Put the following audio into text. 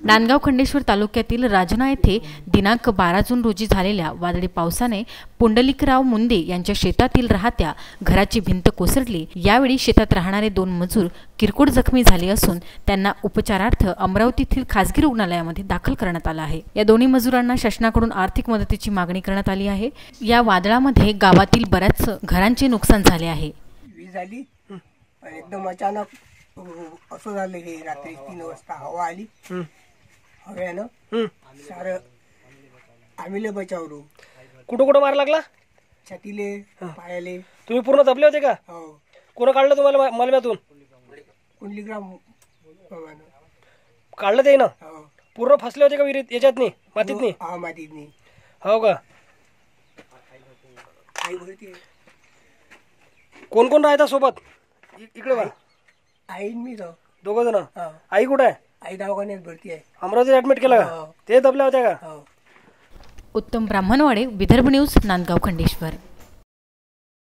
नांदगाव खंडेश्वर तालुक्यातील राजना येथे दिनांक 12 जून रोजी झालेल्या वादळी पावसाने पुंडलिकराव मुंदे यांच्या शेतातील राहत्या घराची भिंत कोसळली। यावेळी शेतात राहणारे 2 मजूर किरकोळ जखमी झाले असून त्यांना उपचारार्थ अमरावतीतील खासगी रुग्णालयामध्ये दाखल करण्यात आले आहे। या दोन्ही मजुरांना शासनाकडून आर्थिक मदतीची मागणी करण्यात आली आहे। या वादळामध्ये गावातील बऱ्याच घरांचे नुकसान झाले आहे। वीज आली एकदम अचानक असं झालं की रात्री 3 वाजता हवा आली। हव्यानं सारं आम्हीले बचावलो। कुठं कुठं मार लागला? छातीले, पायाले। तुम्ही पूर्ण दबले होते का? हो। कोण काढलं तुम्हाला मलम्यातून? पुंडलिकराव काढलं ते ना? हो। पूर्ण फसले होते का विहिरीत याच्यातनी मातीतनी? हा, मातीतनी। हो का? आई भरती। कोण कोण राहता सोबत? इकडे बघा। आई मी तो दोघं जण। आई कुठे आहे? आई दवाखान्यात भरती आहे। अमरावतीत ऍडमिट केलं का? ते दबल्या होत्या का? उत्तम ब्राह्मणवाडे, विदर्भ न्यूज, नांदगाव खंडेश्वर।